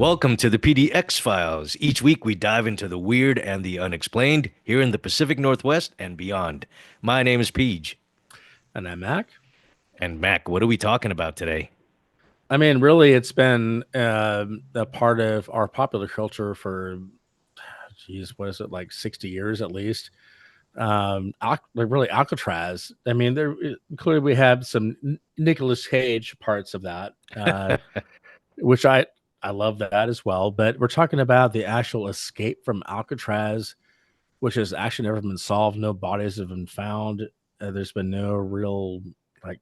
Welcome to the PDX Files. Each week we dive into the weird and the unexplained here in the Pacific Northwest and beyond. My name is Peej. And I'm Mac. And Mac, what are we talking about today? I mean, really, it's been a part of our popular culture for, geez, what is it, like 60 years at least? Really, Alcatraz. I mean, clearly we have some Nicolas Cage parts of that, which I love that as well. But we're talking about the actual escape from Alcatraz, which has actually never been solved. No bodies have been found. There's been no real like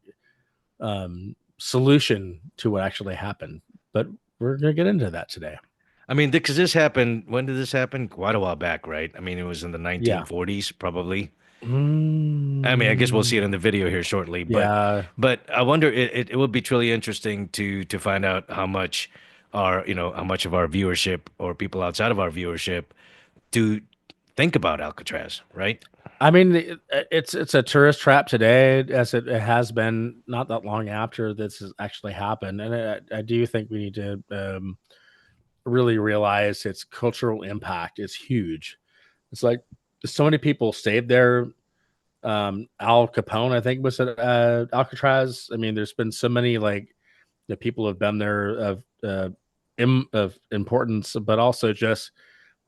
solution to what actually happened. But we're going to get into that today. I mean, because this happened, when did this happen? Quite a while back, right? I mean, it was in the Yeah. 1940s, probably. I I mean, I guess we'll see it in the video here shortly. Yeah. But I wonder, it would be truly interesting to find out how much how much of our viewership or people outside of our viewership do think about Alcatraz, right? I mean, it's a tourist trap today, as it has been not that long after this has actually happened. And I do think we need to really realize its cultural impact is huge. It's like so many people stayed there. Al Capone, I think, was at Alcatraz. I mean, there's been so many like the people have been there of importance, but also just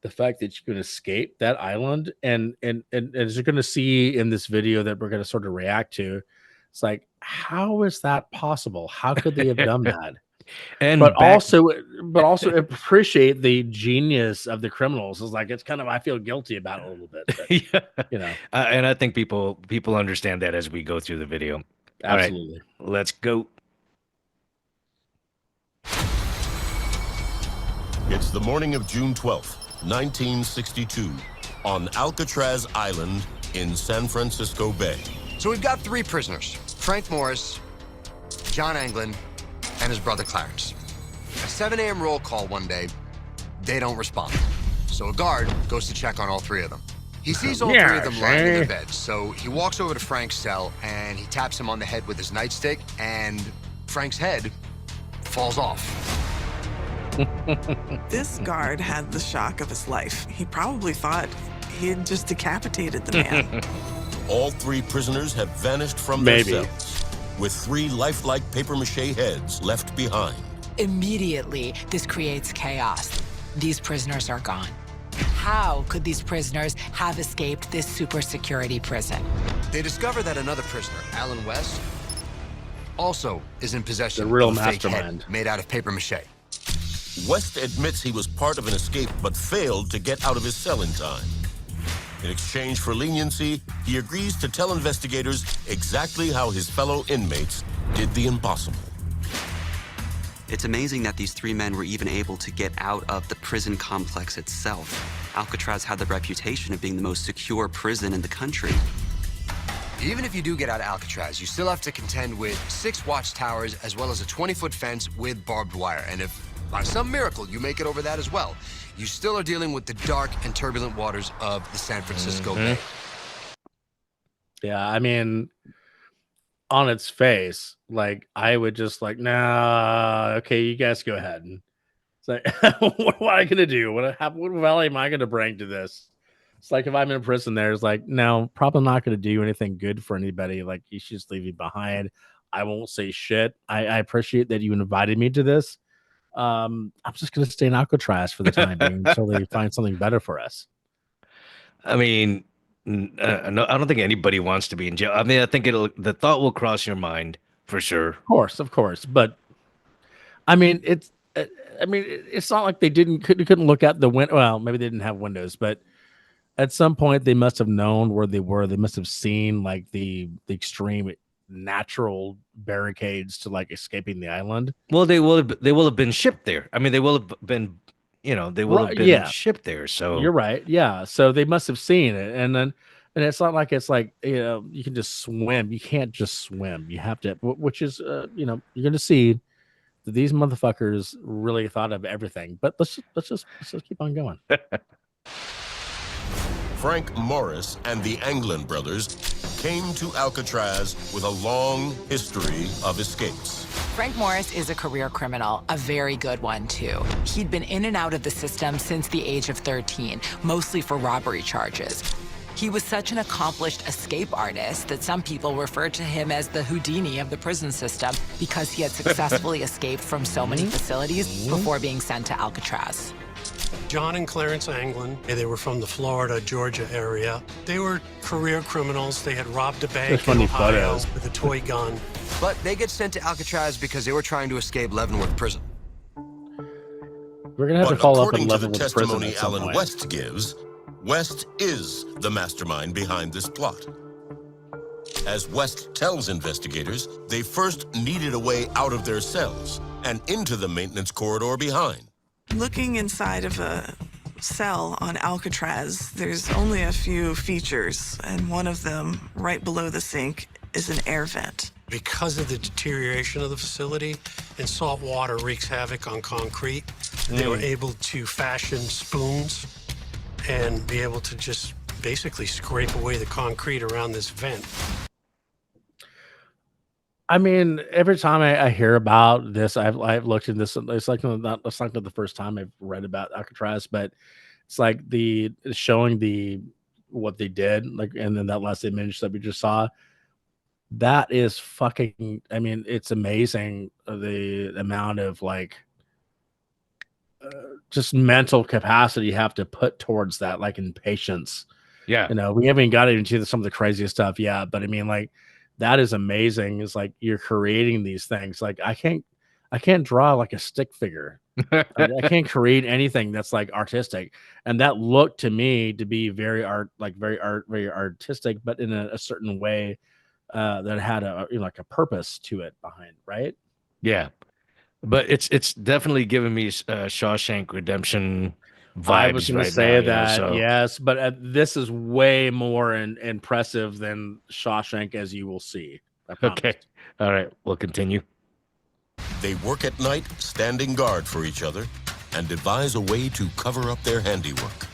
the fact that you can escape that island and as you're going to see in this video that we're going to sort of react to, it's like, how is that possible? How could they have done that? And but back, also appreciate the genius of the criminals. It's like, it's kind of, I feel guilty about it a little bit, but, yeah, and I think people understand that as we go through the video. Absolutely. All right, let's go. It's the morning of June 12th, 1962, on Alcatraz Island in San Francisco Bay. So we've got three prisoners, Frank Morris, John Anglin, and his brother Clarence. A 7 a.m. roll call one day, they don't respond. So a guard goes to check on all three of them. He sees all three of them lying in their beds, so he walks over to Frank's cell and he taps him on the head with his nightstick, and Frank's head falls off. This guard had the shock of his life. He probably thought he had just decapitated the man. All three prisoners have vanished from their cells, with three lifelike papier-mâché heads left behind. Immediately, this creates chaos. These prisoners are gone. How could these prisoners have escaped this super security prison? They discover that another prisoner, Alan West, also is in possession the real of a fake mastermind head made out of papier-mâché. West admits he was part of an escape but failed to get out of his cell in time. In exchange for leniency, he agrees to tell investigators exactly how his fellow inmates did the impossible. It's amazing that these three men were even able to get out of the prison complex itself. Alcatraz had the reputation of being the most secure prison in the country. Even if you do get out of Alcatraz, you still have to contend with 6 watchtowers as well as a 20-foot fence with barbed wire. And if by some miracle you make it over that as well, you still are dealing with the dark and turbulent waters of the San Francisco Bay. Yeah, I mean, on its face, like, I would just like, nah, okay, you guys go ahead. And it's like, what am I gonna do? What value am I gonna bring to this? It's like, if I'm in prison there, it's like, no, probably not gonna do anything good for anybody. Like, you should just leave me behind. I won't say shit. I appreciate that you invited me to this. I'm just gonna stay in Alcatraz for the time being until they find something better for us. I mean, no, I don't think anybody wants to be in jail. I mean, I think the thought will cross your mind for sure. Of course, but I mean, it's not like they couldn't look out the window. Well, maybe they didn't have windows, but at some point they must have known where they were. They must have seen like the extreme natural barricades to like escaping the island. Well, they will have been shipped there. I mean, they will have been, they will have been shipped there. So you're right. Yeah. So they must have seen it. And it's not like, it's like, you can just swim. You can't just swim. You have to, which is, you're going to see that these motherfuckers really thought of everything, but let's just keep on going. Frank Morris and the Anglin brothers came to Alcatraz with a long history of escapes. Frank Morris is a career criminal, a very good one, too. He'd been in and out of the system since the age of 13, mostly for robbery charges. He was such an accomplished escape artist that some people referred to him as the Houdini of the prison system because he had successfully escaped from so many facilities before being sent to Alcatraz. John and Clarence Anglin, they were from the Florida, Georgia area. They were career criminals. They had robbed a bank in Ohio with a toy gun. But they get sent to Alcatraz because they were trying to escape Leavenworth Prison. We're gonna have to But follow up on according to the Leavenworth Prison testimony at some Alan point. West gives, West is the mastermind behind this plot. As West tells investigators, they first needed a way out of their cells and into the maintenance corridor behind. Looking inside of a cell on Alcatraz, there's only a few features, and one of them, right below the sink, is an air vent. Because of the deterioration of the facility and salt water wreaks havoc on concrete, they were able to fashion spoons and be able to just basically scrape away the concrete around this vent. I mean, every time I hear about this, I've looked at this. It's like not the first time I've read about Alcatraz, but it's like showing what they did, like, and then that last image that we just saw. That is fucking. I mean, it's amazing the amount of like just mental capacity you have to put towards that, like in patience. Yeah. You know, we haven't got into some of the craziest stuff yet, but I mean, like, that is amazing. It's like you're creating these things. Like I can't draw like a stick figure. I can't create anything that's like artistic. And that looked to me to be very artistic, but in a certain way that had like a purpose to it behind, right? Yeah. But it's definitely giving me Shawshank Redemption vibes. I was going right to say now, that, so. yes, but this is way more impressive than Shawshank, as you will see. I promise. Okay. All right. We'll continue. They work at night, standing guard for each other, and devise a way to cover up their handiwork.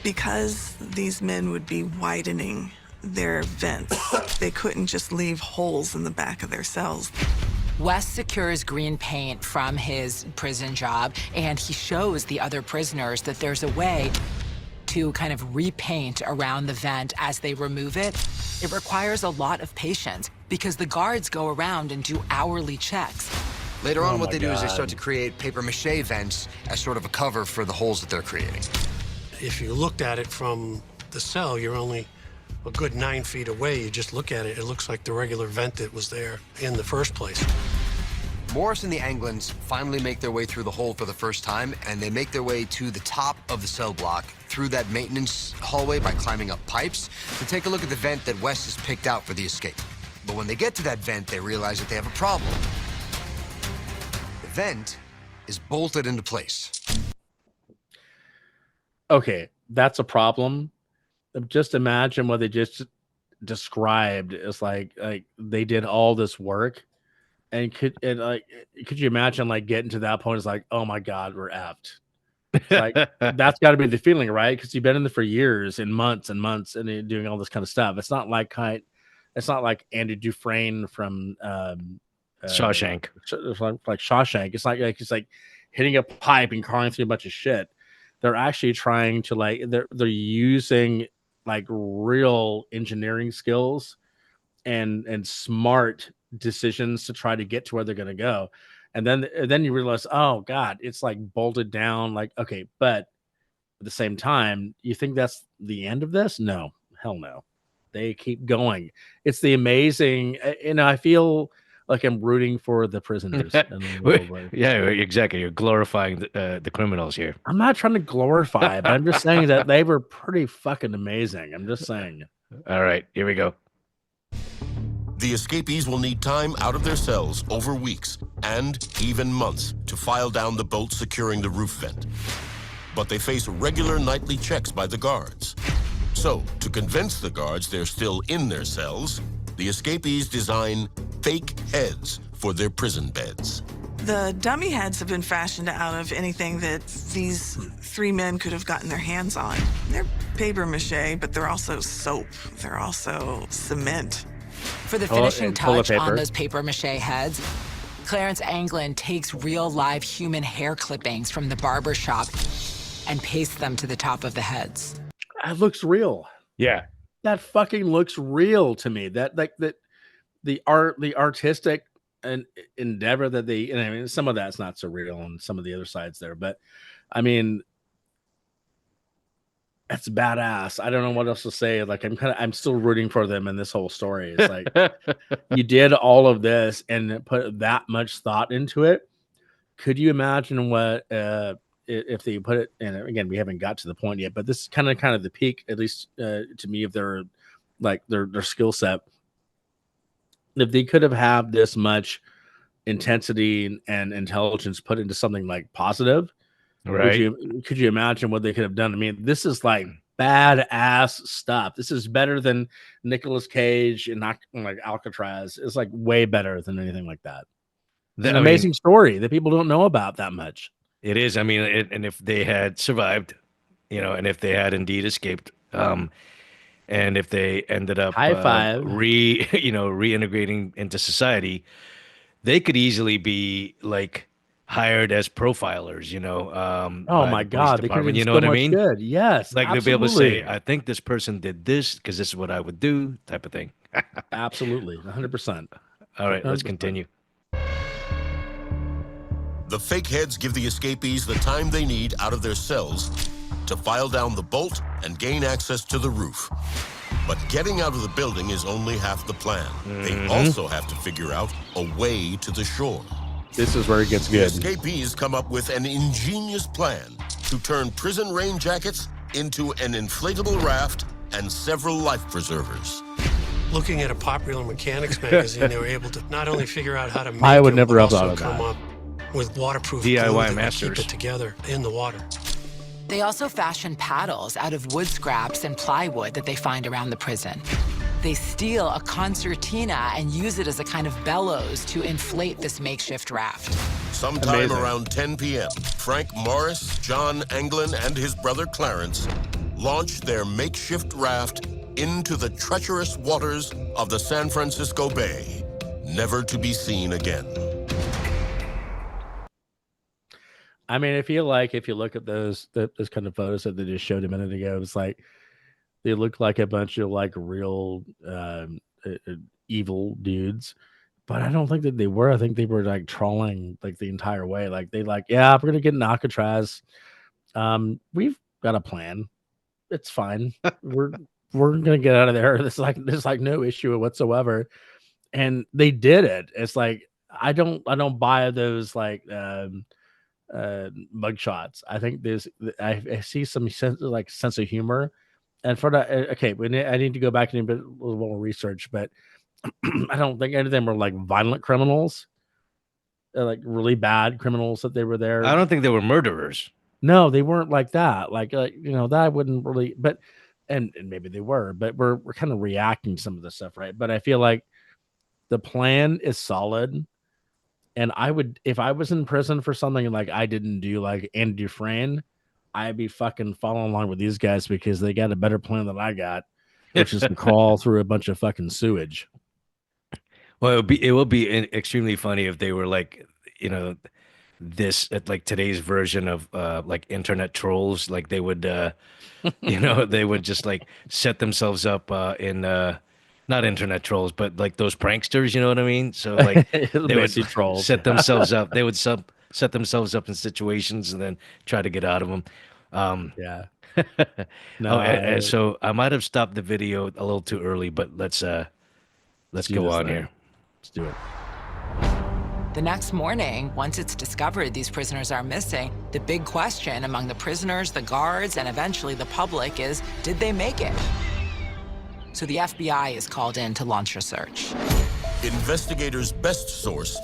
Because these men would be widening their vents, they couldn't just leave holes in the back of their cells. West secures green paint from his prison job, and he shows the other prisoners that there's a way to kind of repaint around the vent as they remove it. It requires a lot of patience because the guards go around and do hourly checks. Later on, Oh what my they do is they God. start to create paper mache vents as sort of a cover for the holes that they're creating. If you looked at it from the cell, you're only a good 9 feet away. You just look at it, it looks like the regular vent that was there in the first place. Morris and the Anglins finally make their way through the hole for the first time, and they make their way to the top of the cell block through that maintenance hallway by climbing up pipes to take a look at the vent that West has picked out for the escape. But when they get to that vent, they realize that they have a problem. The vent is bolted into place. Okay, that's a problem. Just imagine what they just described as like they did all this work, and could you imagine like getting to that point? It's like, oh my God, we're effed. It's like that's got to be the feeling, right? Because you've been in there for years and months and you're doing all this kind of stuff. It's not like Andy Dufresne from Shawshank. like Shawshank. It's like hitting a pipe and crawling through a bunch of shit. They're actually trying to they're using like real engineering skills and smart decisions to try to get to where they're going to go. And then you realize, oh God, it's like bolted down. Like, okay, but at the same time, you think that's the end of this? No, hell no. They keep going. It's the amazing, I feel like I'm rooting for the prisoners. Yeah, exactly. You're glorifying the criminals here. I'm not trying to glorify, but I'm just saying that they were pretty fucking amazing. I'm just saying. All right, here we go. The escapees will need time out of their cells over weeks and even months to file down the bolts securing the roof vent. But they face regular nightly checks by the guards. So, to convince the guards they're still in their cells, the escapees design fake heads for their prison beds. The dummy heads have been fashioned out of anything that these three men could have gotten their hands on. They're paper mache, but they're also soap. They're also cement. For the finishing and toilet touch on paper. those paper mache heads, Clarence Anglin takes real live human hair clippings from the barber shop and pastes them to the top of the heads. That looks real. Yeah. That fucking looks real to me. That the artistic and endeavor that they, and I mean, some of that's not so real on some of the other sides there, but I mean, that's badass. I don't know what else to say. Like, I'm still rooting for them in this whole story. It's like you did all of this and put that much thought into it. Could you imagine what if they put it? And again, we haven't got to the point yet, but this is kind of the peak, at least to me, of their skill set. If they could have had this much intensity and intelligence put into something like positive, Right. Could you imagine what they could have done? I mean, this is like badass stuff. This is better than Nicolas Cage and like Alcatraz. It's like way better than anything like that. It's an amazing story that people don't know about that much. It is. I mean, and if they had survived, and if they had indeed escaped, and if they ended up High five. reintegrating into society, they could easily be like hired as profilers, Oh my God, they could have you know what I mean? Good. Yes, like they'll be able to say, I think this person did this because this is what I would do, type of thing. Absolutely, 100%. All right, let's 100%. continue. The fake heads give the escapees the time they need out of their cells to file down the bolt and gain access to the roof. But getting out of the building is only half the plan. They also have to figure out a way to the shore. This is where it gets good. The escapees come up with an ingenious plan to turn prison rain jackets into an inflatable raft and several life preservers. Looking at a popular mechanics magazine, they were able to not only figure out how to make I would them, never but have also thought of come that. up with waterproof DIY glue that would masters. keep it together in the water. They also fashion paddles out of wood scraps and plywood that they find around the prison. They steal a concertina and use it as a kind of bellows to inflate this makeshift raft. Sometime Amazing. around 10 p.m., Frank Morris, John Anglin, and his brother Clarence launched their makeshift raft into the treacherous waters of the San Francisco Bay, never to be seen again. I mean, I feel like if you look at those kind of photos that they just showed a minute ago, it's like they look like a bunch of like real evil dudes, but I don't think that they were. I think they were like trolling like the entire way. Like yeah, we're gonna get an Alcatraz. We've got a plan. It's fine. we're gonna get out of there. There's like no issue whatsoever. And they did it. It's like I don't buy those like mug shots. I think I see some sense of humor, and for that, okay, I need to go back and do a little more research, but I don't think any of them were like violent criminals, like really bad criminals that they were there. I don't think they were murderers. No, they weren't like that. Like that I wouldn't really, but and maybe they were, but we're kind of reacting to some of this stuff, right? But I feel like the plan is solid. And I would, if I was in prison for something like I didn't do, like Andy Dufresne, I'd be fucking following along with these guys because they got a better plan than I got, which is to crawl through a bunch of fucking sewage. Well, it will be extremely funny if they were like, this like today's version of like internet trolls. Like they would, they would just like set themselves up in. Not internet trolls, but like those pranksters, you know what I mean? So like they would trolls. set themselves up. They would set themselves up in situations and then try to get out of them. Yeah. No, so I might have stopped the video a little too early, but let's go on here. Let's do it. The next morning, once it's discovered these prisoners are missing, the big question among the prisoners, the guards, and eventually the public is, did they make it? So the FBI is called in to launch a search. Investigators' best source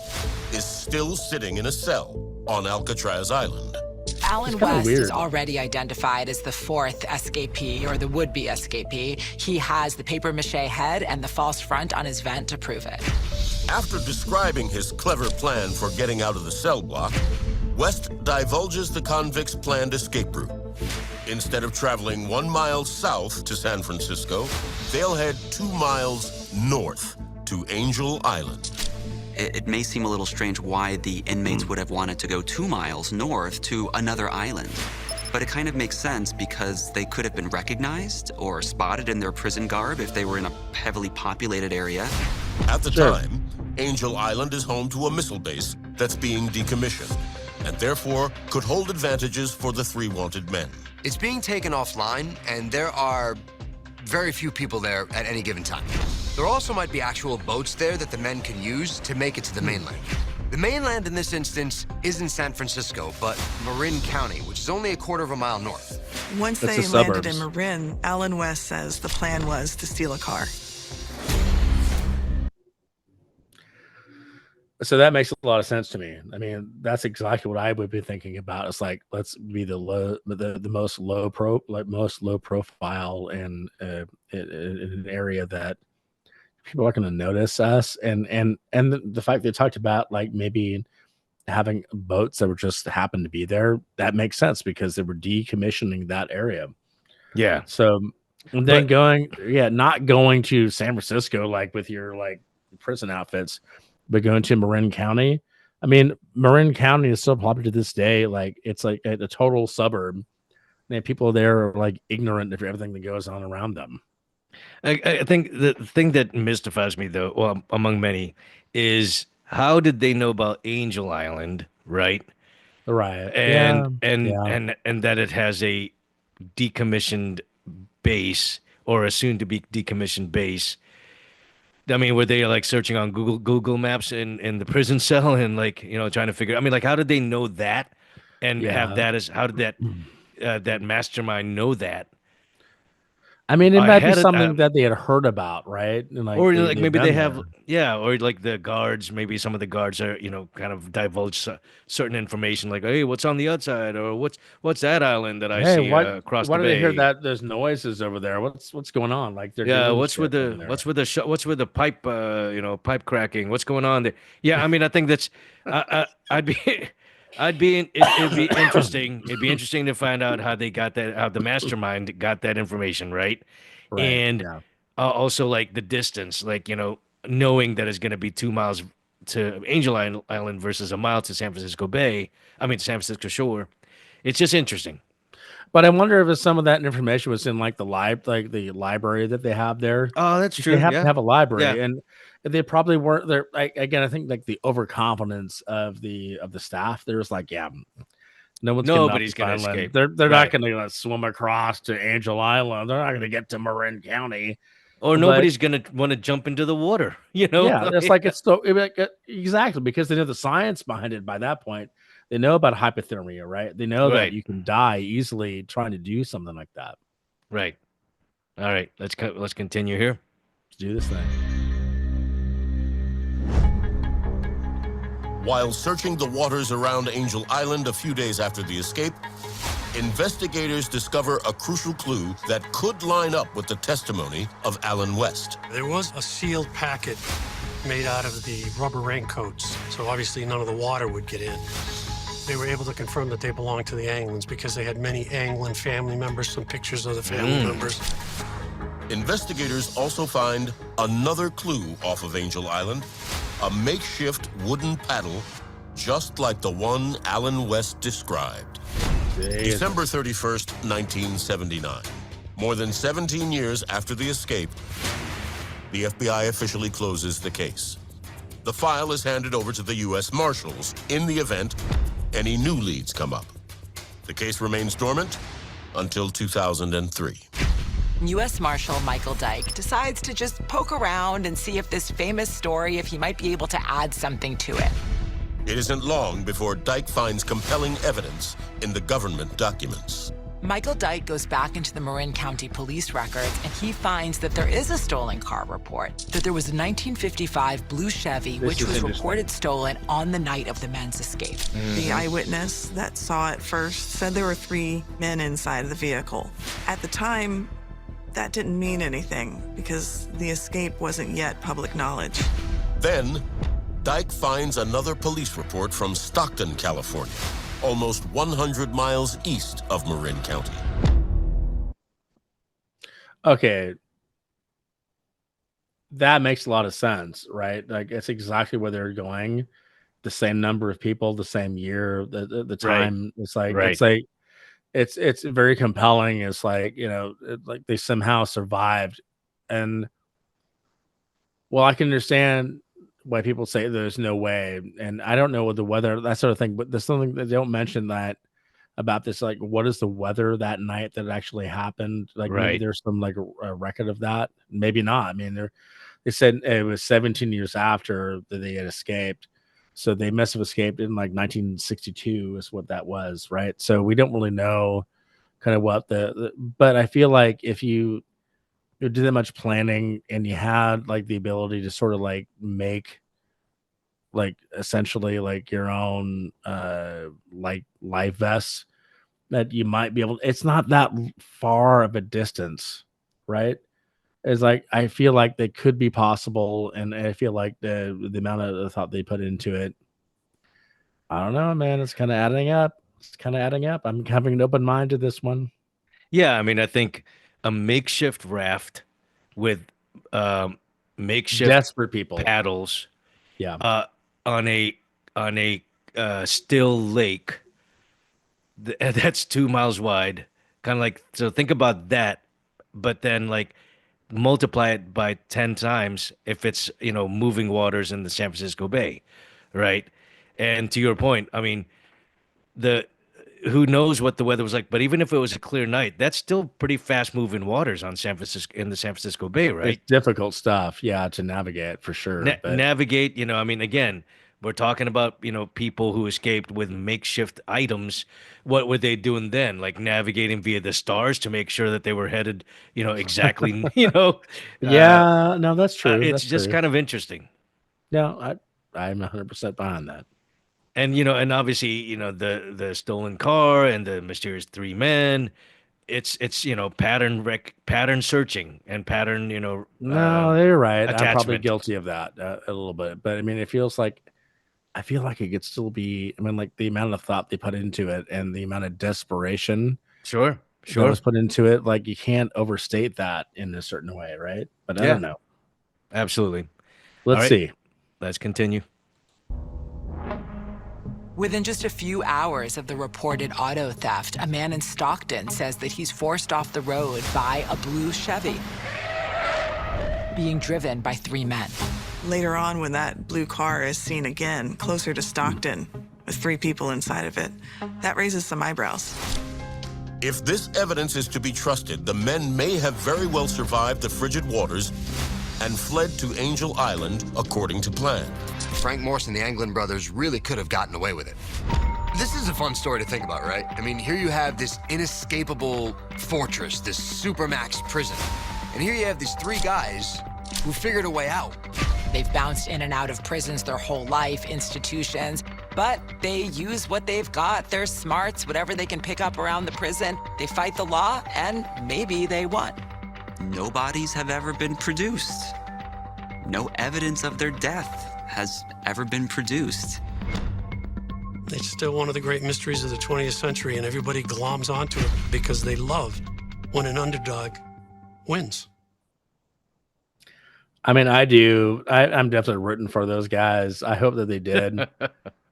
is still sitting in a cell on Alcatraz Island. Alan West is already identified as the fourth escapee, or the would-be escapee. He has the papier-mâché head and the false front on his vent to prove it. After describing his clever plan for getting out of the cell block, West divulges the convict's planned escape route. Instead of traveling 1 mile south to San Francisco, they'll head 2 miles north to Angel Island. It may seem a little strange why the inmates would have wanted to go 2 miles north to another island. But it kind of makes sense because they could have been recognized or spotted in their prison garb if they were in a heavily populated area. At the time, Angel Island is home to a missile base that's being decommissioned, and therefore could hold advantages for the 3 wanted men. It's being taken offline, and there are very few people there at any given time. There also might be actual boats there that the men can use to make it to the mainland. The mainland in this instance isn't San Francisco, but Marin County, which is only a quarter of a mile north. Once That's they the landed in suburbs. Marin, Alan West says the plan was to steal a car. So that makes a lot of sense to me. I mean, that's exactly what I would be thinking about. It's like, let's be the most low profile in an area that people are going to notice us, and the fact they talked about like maybe having boats that were just happened to be there, that makes sense because they were decommissioning that area. Yeah. So and then not going to San Francisco like with your like prison outfits, but going to Marin County. I mean, Marin County is still popular to this day. Like it's like a total suburb. And people there are like ignorant of everything that goes on around them. I think the thing that mystifies me, though, well, among many, is how did they know about Angel Island, right? Right. And that it has a decommissioned base or a soon-to-be decommissioned base. I mean, were they like searching on Google Maps in the prison cell and like trying to figure? I mean, like, how did they know that and have that as how did that mastermind know that? I mean, it might be had it, something that they had heard about, right? And like, or like maybe they have, there. or like the guards, maybe some of the guards are, kind of divulge certain information, like, hey, what's on the outside, or what's that island that I see across the bay? Why do they hear that there's noises over there? What's going on? Like, they're what's with the pipe, pipe cracking? What's going on there? Yeah, I mean, I think that's, it'd be interesting. It'd be interesting to find out how they got that, how the mastermind got that information, right? And also like the distance, like knowing that it's going to be 2 miles to Angel Island versus a mile to San Francisco Bay. I mean, San Francisco shore. It's just interesting. But I wonder if some of that information was in like the library that they have there. Oh, that's true. They have to have a library, Yeah. and they probably weren't there. Again, I think like the overconfidence of the staff. There's like, nobody's going to escape. They're not going to swim across to Angel Island. They're not going to get to Marin County. Or nobody's going to want to jump into the water, Yeah, it's like exactly because they know the science behind it by that point. They know about hypothermia, right? They know that you can die easily trying to do something like that. Right. All right. Let's continue here. Let's do this thing. While searching the waters around Angel Island a few days after the escape, investigators discover a crucial clue that could line up with the testimony of Alan West. There was a sealed packet made out of the rubber raincoats, so obviously none of the water would get in. They were able to confirm that they belonged to the Anglins because they had many Anglin family members, some pictures of the family members. Investigators also find another clue off of Angel Island, a makeshift wooden paddle, just like the one Alan West described. December 31st, 1979. More than 17 years after the escape, the FBI officially closes the case. The file is handed over to the U.S. Marshals in the event any new leads come up. The case remains dormant until 2003. U.S. Marshal Michael Dyke decides to just poke around and see if this famous story, if he might be able to add something to it. It isn't long before Dyke finds compelling evidence in the government documents. Michael Dyke goes back into the Marin County police records and he finds that there is a stolen car report, that there was a 1955 blue Chevy which was reported stolen on the night of the men's escape. The eyewitness that saw it first said there were 3 men inside of the vehicle. At the time, that didn't mean anything because the escape wasn't yet public knowledge. Then, Dyke finds another police report from Stockton, California, almost 100 miles east of Marin County. Okay. that makes a lot of sense, right? Like it's exactly where they're going. The same number of people, the same year, the Right. time. It's like Right. it's very compelling. It's like, like they somehow survived. And well, I can understand why people say there's no way. And I don't know what the weather, that sort of thing, but there's something that they don't mention that about this, like what is the weather that night that actually happened? Like maybe Right. there's some like a record of that. Maybe not. I mean, they said it was 17 years after that they had escaped. So they must have escaped in like 1962 is what that was, right? So we don't really know kind of what but I feel like if you did that much planning and you had like the ability to sort of like make like essentially like your own like life vests, that you might be able, it's not that far of a distance, right? It's like I feel like they could be possible, and I feel like the amount of thought they put into it, I don't know, man. It's kind of adding up. It's kind of adding up. I'm having an open mind to this one. Yeah, I mean, I think a makeshift raft with um, makeshift Desperate people. paddles Yeah. uh, on a still lake that's 2 miles wide. Kind of like, so think about that, but then like multiply it by 10 times if it's, moving waters in the San Francisco Bay, right? And to your point, I mean, the who knows what the weather was like, but even if it was a clear night, that's still pretty fast moving waters on San Francisco in the San Francisco Bay, It's right? difficult stuff, yeah, to navigate for sure. But Navigate, I mean, again, we're talking about, people who escaped with makeshift items. What were they doing then? Like navigating via the stars to make sure that they were headed, exactly, uh, yeah, no, that's true. it's That's just true. kind of interesting. No, I'm 100% behind that. And, and obviously, the stolen car and the mysterious three men, it's, pattern searching and pattern, No, you're right. I'm probably attachment. guilty of that a little bit. But I mean, I feel like it could still be. I mean, like the amount of thought they put into it and the amount of desperation Sure, that sure. was put into it, like you can't overstate that in a certain way, right? But I Yeah, don't know. absolutely. All Let's right, see. let's continue. Within just a few hours of the reported auto theft, a man in Stockton says that he's forced off the road by a blue Chevy, being driven by 3 men. Later on, when that blue car is seen again closer to Stockton with 3 people inside of it, that raises some eyebrows. If this evidence is to be trusted, the men may have very well survived the frigid waters and fled to Angel Island according to plan. Frank Morse and the Anglin brothers really could have gotten away with it. This is a fun story to think about, right? I mean, here you have this inescapable fortress, this supermax prison. And here you have these 3 guys who figured a way out. They've bounced in and out of prisons their whole life, institutions, but they use what they've got, their smarts, whatever they can pick up around the prison. They fight the law, and maybe they won. No bodies have ever been produced. No evidence of their death has ever been produced. It's still one of the great mysteries of the 20th century, and everybody gloms onto it because they love when an underdog wins. I mean, I do. I'm definitely rooting for those guys. I hope that they did.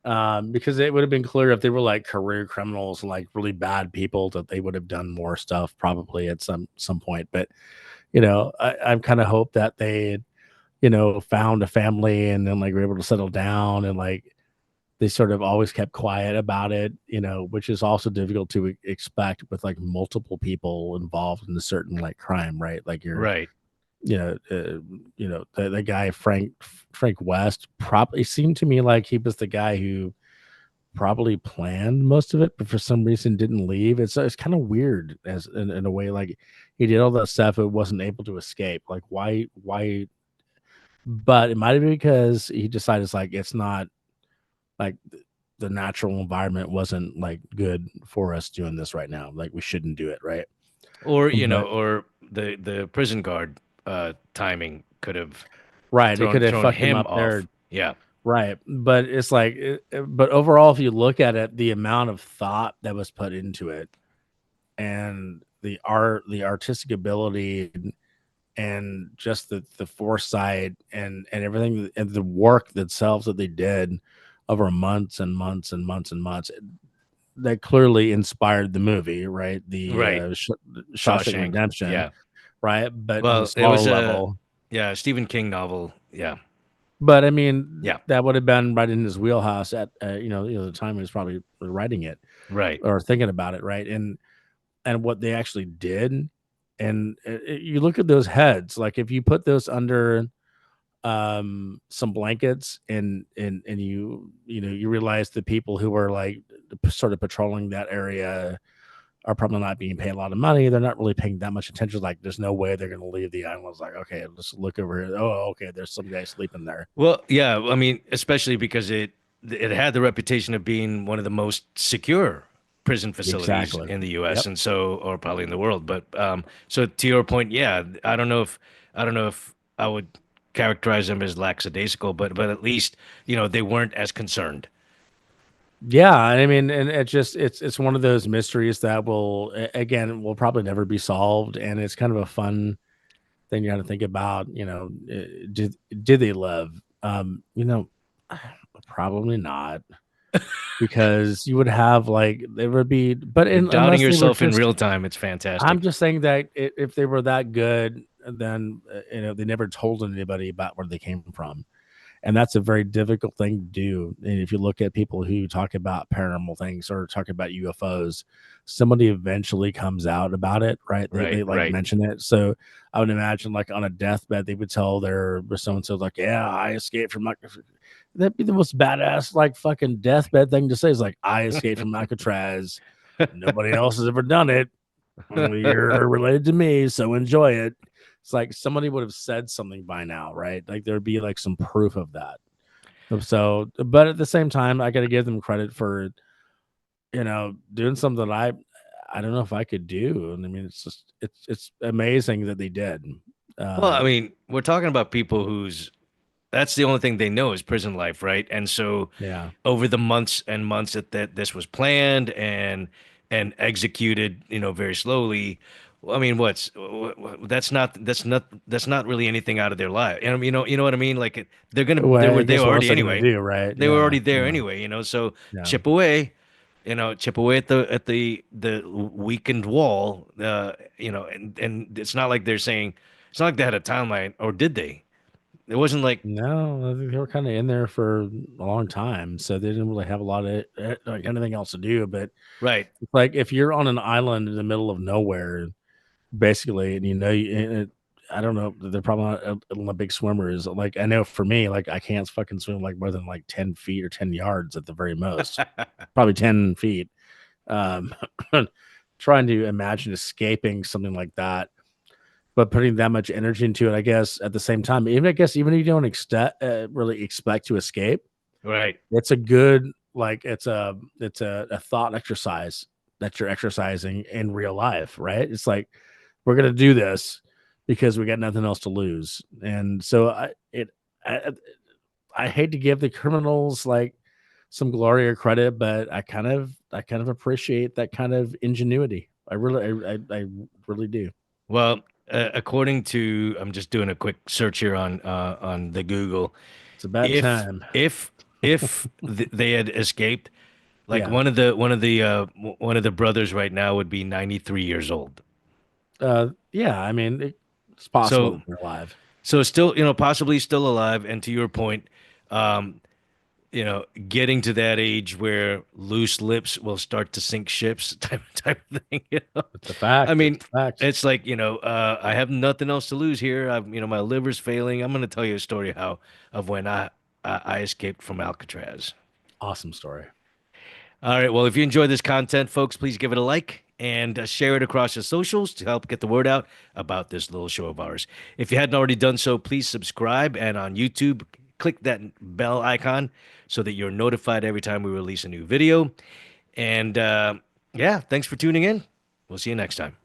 Because it would have been clear if they were like career criminals and like really bad people that they would have done more stuff probably at some point. But I kind of hope that they, found a family and then like were able to settle down and like they sort of always kept quiet about it, which is also difficult to expect with like multiple people involved in a certain like crime, right? Like you're, Right. The guy Frank West probably seemed to me like he was the guy who probably planned most of it, but for some reason didn't leave. It's kind of weird as in a way, like he did all that stuff, but wasn't able to escape. Like why? But it might have been because he decided it's like it's not like the natural environment wasn't like good for us doing this right now. Like we shouldn't do it, right? Or But or the prison guard timing could have right, it could have thrown fucked him him up there. off. Yeah. Right. But it's like, but overall, if you look at it, the amount of thought that was put into it and the artistic ability and just the foresight and everything and the work themselves that they did over months and months and months and months that clearly inspired the movie, right? The Right. Shawshank Shawshank. Redemption, Yeah. right? But on a Well, it smaller was a level. Stephen King novel. Yeah. But I mean, Yeah. that would have been right in his wheelhouse at the time he was probably writing it Right. or thinking about it, right? And what they actually did, and you look at those heads, like if you put those under some blankets and you realize the people who are like sort of patrolling that area are probably not being paid a lot of money. They're not really paying that much attention. Like, there's no way they're going to leave the island. It's like, okay, let's look over here. Oh, okay, there's some guy sleeping there. Well, yeah. I mean, especially because it had the reputation of being one of the most secure prison facilities Exactly. in the U.S. Yep. and so, or probably in the world. But so to your point, yeah, I don't know if I would characterize them as lackadaisical, but at least they weren't as concerned. Yeah, I mean, and it's one of those mysteries that again will probably never be solved, and it's kind of a fun thing you got to think about. Did they live? Probably not, because you would have like there would be, but You're doubting unless they were yourself in just, real time. It's I'm fantastic. just saying that if they were that good, then they never told anybody about where they came from. And that's a very difficult thing to do. And if you look at people who talk about paranormal things or talk about UFOs, somebody eventually comes out about it, right? They Right, like right. mention it. So I would imagine like on a deathbed, they would tell their so and so like, yeah, I escaped from that'd be the most badass like fucking deathbed thing to say is like, I escaped from Alcatraz. Nobody else has ever done it. You're related to me, so enjoy it. It's like somebody would have said something by now, right? Like there'd be like some proof of that. So, but at the same time, I got to give them credit for doing something that I don't know if I could do. And I mean, it's just it's amazing that they did. Well, I Um, mean, we're talking about people whose that's the only thing they know is prison life, right? And so yeah, over the months and months that this was planned and executed, very slowly. I mean, that's not really anything out of their life. And you know what I mean? Like they well, were I there guess what else already are they gonna anyway. do, right? They were Yeah, already there yeah, anyway, so yeah. chip away at the weakened wall, and it's not like they're saying it's not like they had a timeline, or did they? It wasn't like No, I think they were kind of in there for a long time, so they didn't really have a lot of like anything else to do. But right. it's like if you're on an island in the middle of nowhere, basically, and I don't know, they're probably not Olympic swimmers. Like I know for me, like I can't fucking swim like more than like 10 feet or 10 yards at the very most, probably 10 feet. Um, trying to imagine escaping something like that, but putting that much energy into it, I guess at the same time, even if you don't really expect to escape, Right. it's a good like it's a thought exercise that you're exercising in real life, right? It's like we're gonna do this because we got nothing else to lose, and so I, I hate to give the criminals like some glory or credit, but I kind of appreciate that kind of ingenuity. I really do. Well, according to, I'm just doing a quick search here on the Google. It's about If time. if they had escaped, like Yeah. one of the brothers right now would be 93 years old. Yeah. I mean, it's possible So that they're alive. so still, possibly still alive. And to your point, um, getting to that age where loose lips will start to sink ships, type of thing. It's a I fact. It's mean, a fact. it's like, I have nothing else to lose here. My liver's failing. I'm going to tell you a story of when I escaped from Alcatraz. Awesome story. All right. Well, if you enjoy this content, folks, please give it a like and share it across your socials to help get the word out about this little show of ours. If you hadn't already done so, please subscribe. And on YouTube, click that bell icon so that you're notified every time we release a new video. And yeah, thanks for tuning in. We'll see you next time.